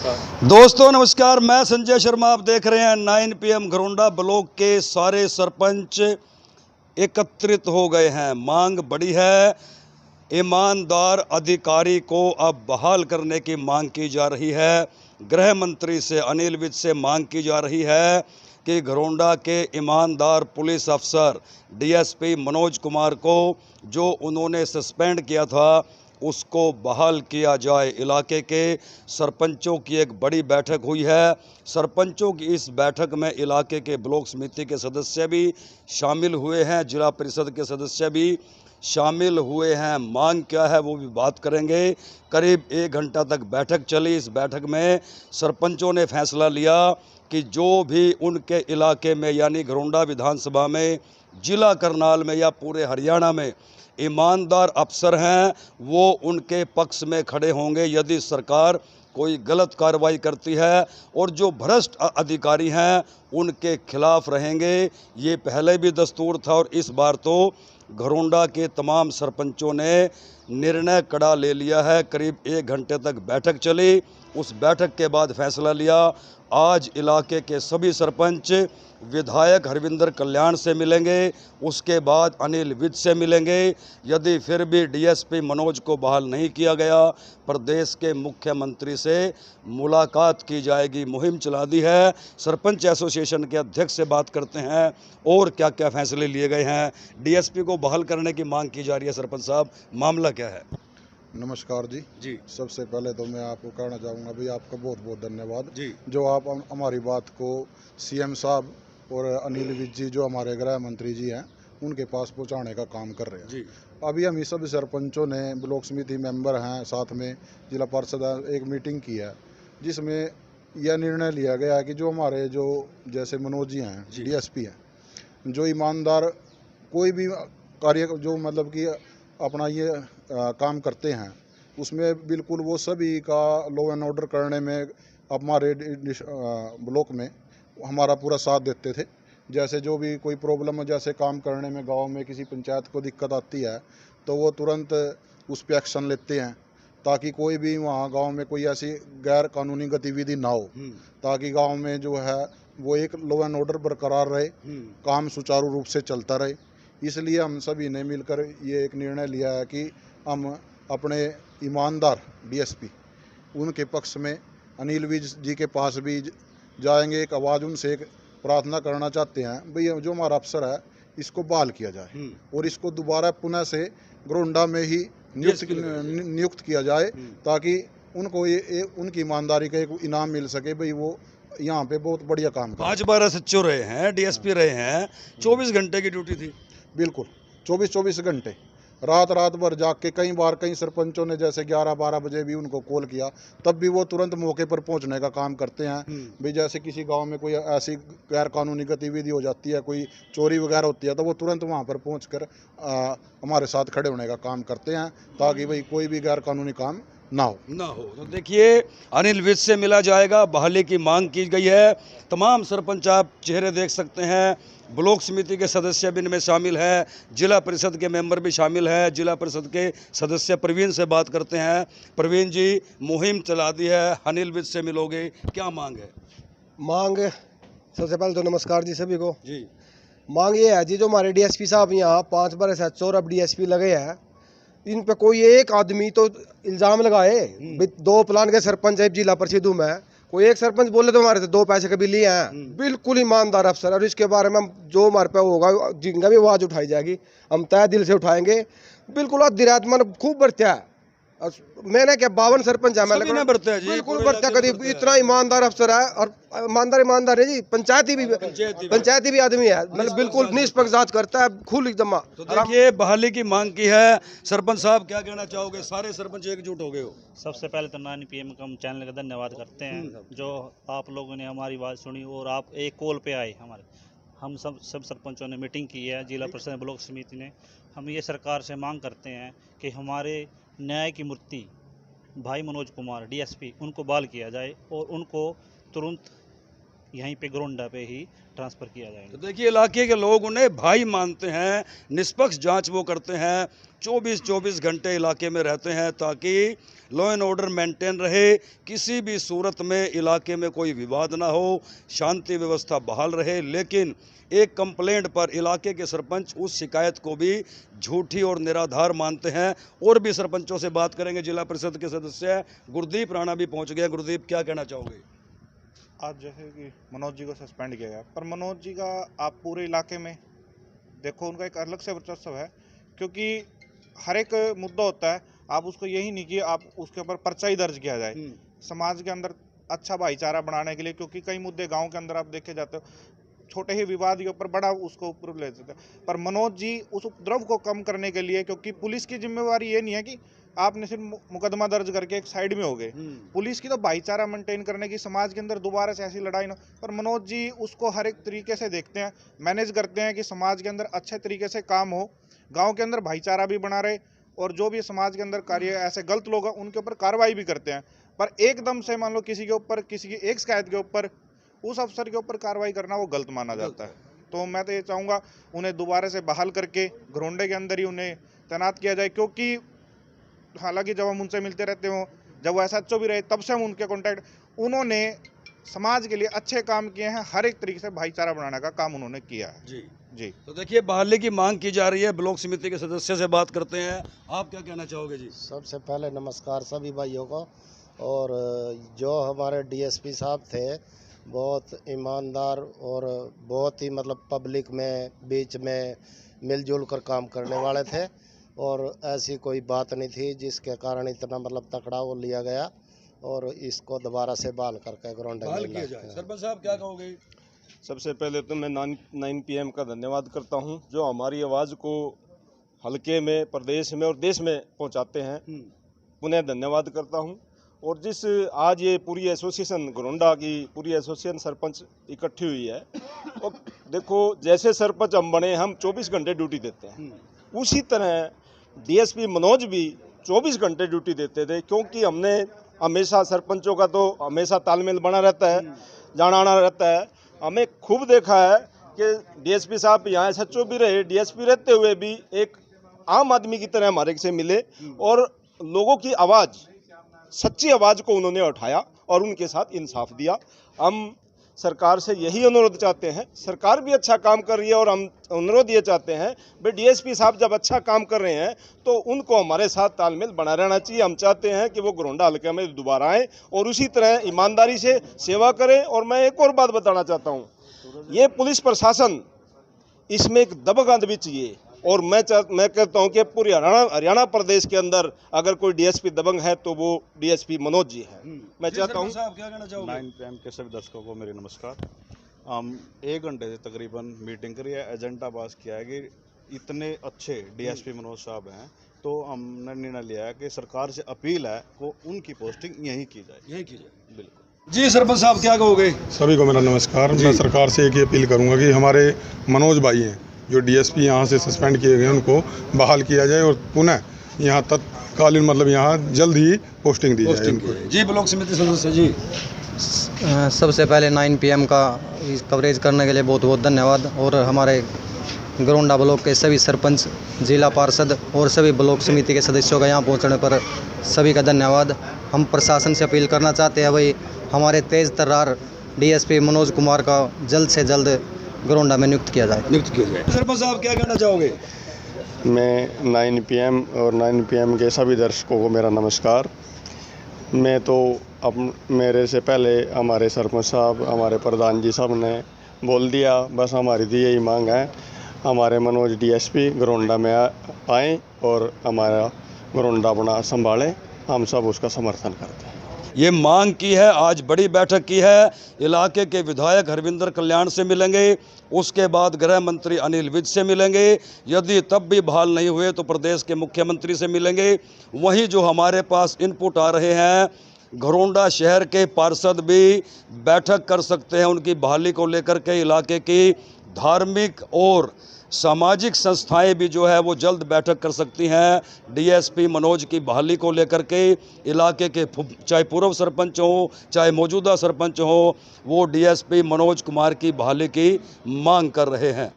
नमस्कार दोस्तों नमस्कार, मैं संजय शर्मा। आप देख रहे हैं 9 PM। घरोंडा ब्लॉक के सारे सरपंच एकत्रित हो गए हैं। मांग बड़ी है। ईमानदार अधिकारी को अब बहाल करने की मांग की जा रही है। गृह मंत्री से अनिल विज से मांग की जा रही है कि घरोंडा के ईमानदार पुलिस अफसर DSP मनोज कुमार को जो उन्होंने सस्पेंड किया था उसको बहाल किया जाए। इलाके के सरपंचों की एक बड़ी बैठक हुई है। सरपंचों की इस बैठक में इलाके के ब्लॉक समिति के सदस्य भी शामिल हुए हैं, जिला परिषद के सदस्य भी शामिल हुए हैं। मांग क्या है वो भी बात करेंगे। करीब 1 घंटा तक बैठक चली। इस बैठक में सरपंचों ने फैसला लिया कि जो भी उनके इलाके में यानी घरोंडा विधानसभा में, जिला करनाल में या पूरे हरियाणा में ईमानदार अफसर हैं वो उनके पक्ष में खड़े होंगे यदि सरकार कोई गलत कार्रवाई करती है, और जो भ्रष्ट अधिकारी हैं उनके खिलाफ रहेंगे। ये पहले भी दस्तूर था और इस बार तो घरोंडा के तमाम सरपंचों ने निर्णय कड़ा ले लिया है। करीब 1 घंटे तक बैठक चली। उस बैठक के बाद फैसला लिया। आज इलाके के सभी सरपंच विधायक हरविंदर कल्याण से मिलेंगे, उसके बाद अनिल विज से मिलेंगे। यदि फिर भी DSP मनोज को बहाल नहीं किया गया, प्रदेश के मुख्यमंत्री से मुलाकात की जाएगी। मुहिम चला दी है। सरपंच एसोसिएशन के अध्यक्ष से बात करते हैं और क्या क्या फैसले लिए गए हैं। DSP को बहाल करने की मांग की जा रही है। सरपंच साहब, मामला क्या है? नमस्कार जी। जी सबसे पहले तो मैं आपको कहना चाहूँगा भाई, आपका बहुत बहुत धन्यवाद जी जो आप हमारी बात को CM साहब और अनिल विज जी जो हमारे गृह मंत्री जी हैं उनके पास पहुंचाने का काम कर रहे हैं। जी अभी हम इस सभी सरपंचों ने, ब्लॉक समिति मेंबर हैं, साथ में जिला पार्षद एक मीटिंग की है जिसमें यह निर्णय लिया गया है कि जो हमारे जो जैसे मनोज जी हैं, जी। DSP हैं, जो ईमानदार कोई भी कार्य जो मतलब कि अपना ये काम करते हैं उसमें बिल्कुल वो सभी का लॉ एंड ऑर्डर करने में हमारे ब्लॉक में हमारा पूरा साथ देते थे। जैसे जो भी कोई प्रॉब्लम है, जैसे काम करने में गांव में किसी पंचायत को दिक्कत आती है तो वो तुरंत उस पर एक्शन लेते हैं ताकि कोई भी वहाँ गांव में कोई ऐसी गैर कानूनी गतिविधि ना हो, ताकि गांव में जो है वो एक लॉ एंड ऑर्डर बरकरार रहे, काम सुचारू रूप से चलता रहे। इसलिए हम सभी ने मिलकर ये एक निर्णय लिया है कि हम अपने ईमानदार DSP उनके पक्ष में अनिल विज जी के पास भी जाएंगे। एक आवाज़ उनसे एक प्रार्थना करना चाहते हैं भाई जो हमारा अफसर है इसको बहाल किया जाए और इसको दोबारा पुनः से घरोंडा में ही नियुक्त किया जाए ताकि उनको ये उनकी ईमानदारी का एक इनाम मिल सके। भाई वो यहाँ पे बहुत बढ़िया काम कर 5-12 सचिव रहे हैं, DSP रहे हैं, 24 घंटे की ड्यूटी थी। बिल्कुल 24 घंटे रात भर जाग के कई सरपंचों ने जैसे 11-12 बजे भी उनको कॉल किया तब भी वो तुरंत मौके पर पहुंचने का काम करते हैं। भाई जैसे किसी गांव में कोई ऐसी गैर कानूनी गतिविधि हो जाती है, कोई चोरी वगैरह होती है तो वो तुरंत वहां पर पहुंचकर हमारे साथ खड़े होने का काम करते हैं ताकि भाई कोई भी गैर कानूनी काम ना हो। तो देखिए, अनिल विज से मिला जाएगा। बहाली की मांग की गई है। तमाम सरपंच आप चेहरे देख सकते हैं। ब्लॉक समिति के सदस्य भी इनमें शामिल हैं, जिला परिषद के मेंबर भी शामिल हैं। जिला परिषद के सदस्य प्रवीण से बात करते हैं। प्रवीण जी, मुहिम चला दी है, अनिल विज से मिलोगे, क्या मांग है? मांग सबसे पहले तो नमस्कार जी सभी को। जी मांग ये है जी, जो हमारे DSP साहब यहाँ 5 बरस है चोर अब DSP लगे हैं, इन पे कोई एक आदमी तो इल्ज़ाम लगाए। 2 प्लान के सरपंच है जिला परिषद में, कोई एक सरपंच बोले तो हमारे से 2 पैसे कभी लिए हैं। बिल्कुल ईमानदार अफसर, और इसके बारे में हम जो हमारे पे होगा जिनका भी आवाज़ उठाई जाएगी हम तय दिल से उठाएंगे। बिल्कुल आधी रात मन खूब बरत्या है। मैंने क्या 52 सरपंच है, सभी ने बरते हैं जी, बिल्कुल पूरे बरत्या इलाके में करीब। बरते हैं। इतना ईमानदार अफसर है और ईमानदार है जी। पंचायती भी आदमी है, मतलब बिल्कुल निष्पक्षपात करता है, खुल एकदम। तो देखिए, बहाली की मांग की है। सरपंच साहब क्या कहना चाहोगे? सारे सरपंच एकजुट हो गए हो। सबसे पहले तो 9 PM का हम चैनल का धन्यवाद करते हैं जो आप लोगों ने हमारी बात सुनी और आप एक कॉल पे आए। हम सब सरपंचों ने मीटिंग की है, जिला परिषद ब्लॉक समिति ने। हम ये सरकार से मांग करते हैं कि हमारे न्याय की मूर्ति भाई मनोज कुमार DSP उनको बहाल किया जाए और उनको तुरंत यहीं पे घरोंडा पे ही ट्रांसफ़र किया तो जाएगा। देखिए इलाके के लोग उन्हें भाई मानते हैं, निष्पक्ष जांच वो करते हैं, 24-24 घंटे इलाके में रहते हैं ताकि लॉ एंड ऑर्डर मेंटेन रहे, किसी भी सूरत में इलाके में कोई विवाद ना हो, शांति व्यवस्था बहाल रहे। लेकिन एक कंप्लेंट पर इलाके के सरपंच उस शिकायत को भी झूठी और निराधार मानते हैं। और भी सरपंचों से बात करेंगे। जिला परिषद के सदस्य गुरदीप राणा भी पहुंच गए। गुरदीप, क्या कहना चाहोगे? आज जैसे कि मनोज जी को सस्पेंड किया गया, पर मनोज जी का आप पूरे इलाके में देखो, उनका एक अलग से वर्चस्व है, क्योंकि हर एक मुद्दा होता है, आप उसको यही नहीं कि आप उसके ऊपर पर्चा ही दर्ज किया जाए समाज के अंदर अच्छा भाईचारा बनाने के लिए, क्योंकि कई मुद्दे गांव के अंदर आप देखे जाते हो, छोटे ही विवाद के ऊपर बड़ा उसको ऊपर ले जाते हैं। पर मनोज जी उस उपद्रव को कम करने के लिए, क्योंकि पुलिस की जिम्मेवारी ये नहीं है कि आपने सिर्फ मुकदमा दर्ज करके एक साइड में हो गए, पुलिस की तो भाईचारा मेंटेन करने की, समाज के अंदर दोबारा से ऐसी लड़ाई ना। पर मनोज जी उसको हर एक तरीके से देखते हैं, मैनेज करते हैं कि समाज के अंदर अच्छे तरीके से काम हो, गांव के अंदर भाईचारा भी बना रहे, और जो भी समाज के अंदर कार्य ऐसे गलत लोग हैं उनके ऊपर कार्रवाई भी करते हैं। पर एकदम से मान लो किसी के ऊपर, किसी की एक शिकायत के ऊपर उस अफसर के ऊपर कार्रवाई करना वो गलत माना जाता है। तो मैं तो ये चाहूँगा उन्हें दोबारा से बहाल करके घरोंडे के अंदर ही उन्हें तैनात किया जाए, क्योंकि हालांकि जब हम उनसे मिलते रहते हो, जब वो SHO भी रहे तब से हम उनके कॉन्टैक्ट, उन्होंने समाज के लिए अच्छे काम किए हैं, हर एक तरीके से भाईचारा बनाने का काम उन्होंने किया है। जी तो देखिए बहाली की मांग की जा रही है। ब्लॉक समिति के सदस्य से बात करते हैं। आप क्या कहना चाहोगे जी? सबसे पहले नमस्कार सभी भाइयों को। और जो हमारे DSP साहब थे, बहुत ईमानदार और बहुत ही मतलब पब्लिक में बीच में मिलजुल कर काम करने वाले थे, और ऐसी कोई बात नहीं थी जिसके कारण इतना मतलब तकड़ा वो लिया गया, और इसको दोबारा से बहाल करके घरोंडे में किया जाए। सरपंच साहब क्या कहोगे? सबसे पहले तो मैं 9 PM का धन्यवाद करता हूं, जो हमारी आवाज़ को हल्के में, प्रदेश में और देश में पहुंचाते हैं। पुनः धन्यवाद करता हूं। और जिस आज ये पूरी एसोसिएशन, घरोंडा की पूरी एसोसिएशन सरपंच इकट्ठी हुई है, और देखो जैसे सरपंच हम बने, हम 24 घंटे ड्यूटी देते हैं, उसी तरह DSP मनोज भी 24 घंटे ड्यूटी देते थे, क्योंकि हमने हमेशा सरपंचों का तो हमेशा तालमेल बना रहता है, जाना आना रहता है। हमें खूब देखा है कि DSP साहब यहाँ SHO भी रहे, DSP रहते हुए भी एक आम आदमी की तरह हमारे से मिले, और लोगों की आवाज़, सच्ची आवाज़ को उन्होंने उठाया और उनके साथ इंसाफ दिया। हम सरकार से यही अनुरोध चाहते हैं, सरकार भी अच्छा काम कर रही है, और हम अनुरोध ये चाहते हैं भाई DSP साहब जब अच्छा काम कर रहे हैं तो उनको हमारे साथ तालमेल बना रहना चाहिए। हम चाहते हैं कि वो घरोंडा हल्के में दोबारा आएँ और उसी तरह ईमानदारी से सेवा करें। और मैं एक और बात बताना चाहता हूँ, ये पुलिस प्रशासन, इसमें एक दबंग भी चाहिए, और मैं कहता हूं कि पूरे हरियाणा प्रदेश के अंदर अगर कोई DSP दबंग है तो वो DSP मनोज जी है। मैं चाहता हूं। साहब क्या कहना चाहोगे? 9 PM के सभी दर्शकों को मेरे नमस्कार। हम 1 घंटे से तकरीबन मीटिंग करी है, एजेंडा पास किया है कि इतने अच्छे DSP मनोज साहब हैं, तो हमने निर्णय लिया है कि सरकार से अपील है को उनकी पोस्टिंग यहीं की जाए। बिल्कुल जी सरपंच साहब क्या कहोगे? सभी को मेरा नमस्कार। मैं सरकार से एक ही अपील करूंगा कि हमारे मनोज भाई हैं जो DSP यहाँ से सस्पेंड किए गए, उनको बहाल किया जाए और पुनः यहाँ तत्कालीन मतलब यहाँ जल्द ही पोस्टिंग दी जाए। जी ब्लॉक समिति सदस्य जी। सबसे पहले 9 PM का कवरेज करने के लिए बहुत बहुत धन्यवाद, और हमारे घरोंडा ब्लॉक के सभी सरपंच, जिला पार्षद और सभी ब्लॉक समिति के सदस्यों का यहाँ पहुँचने पर सभी का धन्यवाद। हम प्रशासन से अपील करना चाहते हैं भाई, हमारे तेज़ तर्रार DSP मनोज कुमार का जल्द से जल्द घरोंडा में नियुक्त किया जाए। सरपंच साहब क्या कहना चाहोगे? मैं 9 PM और 9 PM के सभी दर्शकों को मेरा नमस्कार। मैं तो मेरे से पहले हमारे सरपंच साहब, हमारे प्रधान जी साहब ने बोल दिया, बस हमारी तो यही मांग है, हमारे मनोज DSP घरोंडा में आएँ और हमारा घरोंडा बना संभालें। हम सब उसका समर्थन करते हैं। ये मांग की है, आज बड़ी बैठक की है। इलाके के विधायक हरविंदर कल्याण से मिलेंगे, उसके बाद गृह मंत्री अनिल विज से मिलेंगे, यदि तब भी बहाल नहीं हुए तो प्रदेश के मुख्यमंत्री से मिलेंगे। वहीं जो हमारे पास इनपुट आ रहे हैं, घरोंडा शहर के पार्षद भी बैठक कर सकते हैं उनकी बहाली को लेकर के, इलाके की धार्मिक और सामाजिक संस्थाएं भी जो है वो जल्द बैठक कर सकती हैं डीएसपी मनोज की बहाली को लेकर के। इलाके के चाहे पूर्व सरपंच हो चाहे मौजूदा सरपंच हो, वो डीएसपी मनोज कुमार की बहाली की मांग कर रहे हैं।